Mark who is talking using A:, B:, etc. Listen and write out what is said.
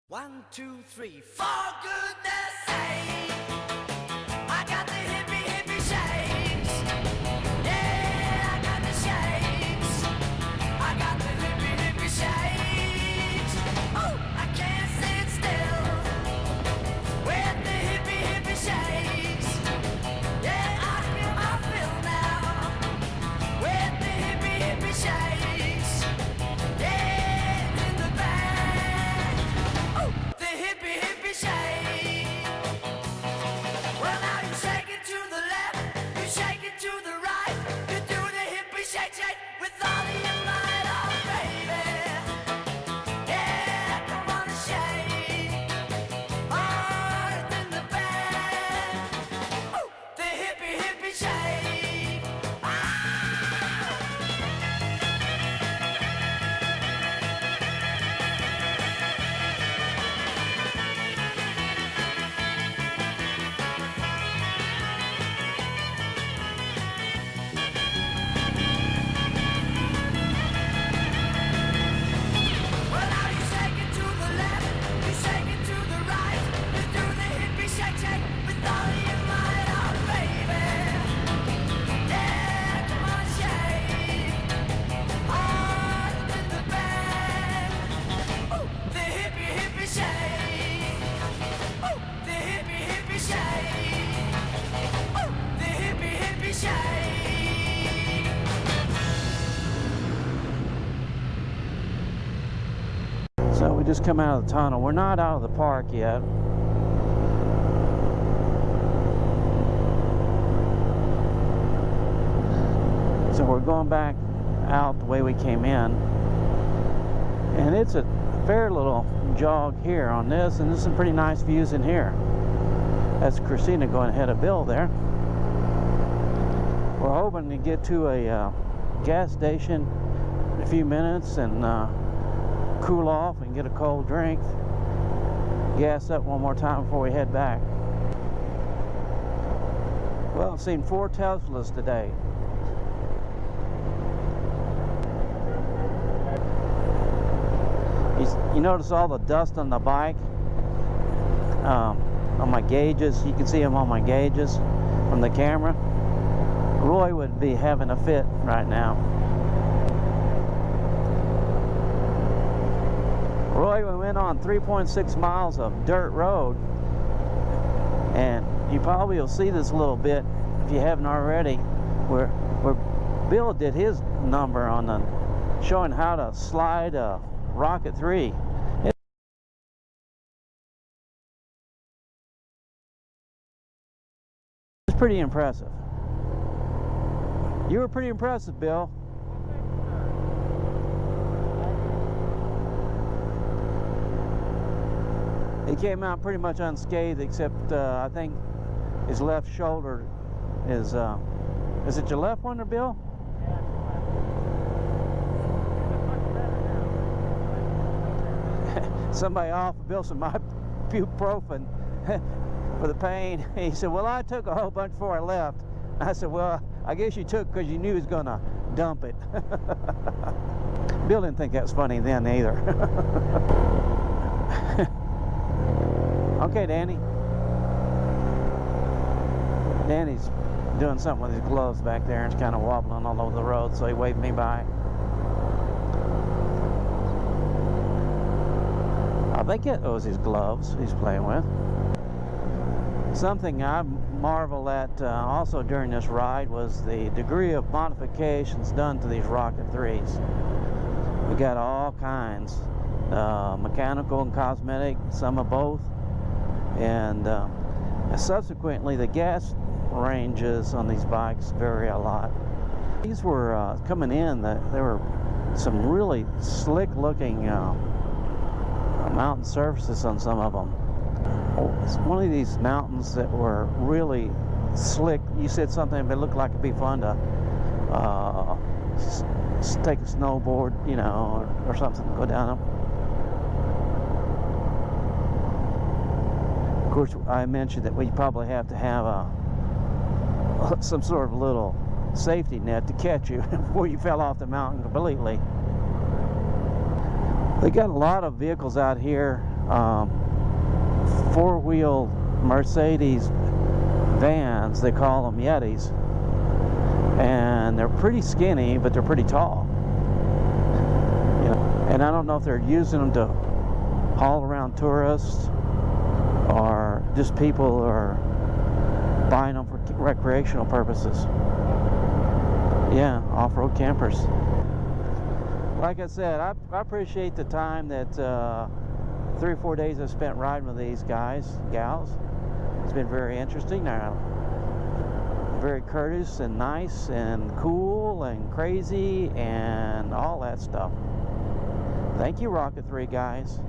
A: 1, 2, 3, 4, goodness sake, I got the hippie shakes. Yeah, I got the shakes. I got the hippie shakes. Oh, I can't sit still with the hippie shakes. Yeah, I feel my fill now with the hippie shakes. Yeah, it's in the bag. Oh, the hippie shake. Well, now you shake it to the left, you shake it to the right, you do the hippie shake with all of your might, oh baby. Yeah, come on and shake. Oh, it's in the bag. Oh, the hippie shake. Well, now you shake it to the left, you shake it to the right, you do the hippie shake with all of your might, oh baby. Yeah, come on, shake. Oh, it's in the bag. Oh, the hippie shake. Oh, the hippie shake. Oh, the hippie shake.
B: So we just come out of the tunnel. We're not out of the park yet. So we're going back out the way we came in. And it's a fair little jog here on this, and there's some pretty nice views in here. That's Christina going ahead of Bill there. We're hoping to get to a gas station in a few minutes and cool off and get a cold drink, gas up one more time before we head back. Well, I've seen 4 Teslas today. You notice all the dust on the bike, on my gauges. You can see them on my gauges from the camera. Roy would be having a fit right now. Roy, we went on 3.6 miles of dirt road, and you probably will see this a little bit if you haven't already, where Bill did his number on the showing how to slide a Rocket 3. It's pretty impressive. You were pretty impressive, Bill. He came out pretty much unscathed, except I think his left shoulder is it your left one, or Bill? Somebody offered Bill some ibuprofen for the pain. He said, well, I took a whole bunch before I left. I said, well, I guess you took because you knew he was going to dump it. Bill didn't think that was funny then either. Okay, Danny. Danny's doing something with his gloves back there and it's kind of wobbling all over the road, so he waved me by. I think it was his gloves he's playing with. Something I marvel at also during this ride was the degree of modifications done to these Rocket 3s. We got all kinds, mechanical and cosmetic, some of both. And subsequently, the gas ranges on these bikes vary a lot. These were coming in, there were some really slick looking mountain surfaces on some of them. It's one of these mountains that were really slick. You said something that looked like it'd be fun to take a snowboard, you know, or something, go down them. Of course, I mentioned that we probably have to have some sort of little safety net to catch you before you fell off the mountain completely. They got a lot of vehicles out here four-wheel Mercedes vans. They call them Yetis, and they're pretty skinny, but they're pretty tall. You know, and I don't know if they're using them to haul around tourists or just people who are buying them for recreational purposes. Yeah, off-road campers. Like I said, I appreciate the time that 3 or 4 days I've spent riding with these guys, gals. It's been very interesting. They're very courteous and nice and cool and crazy and all that stuff. Thank you, Rocket 3 guys.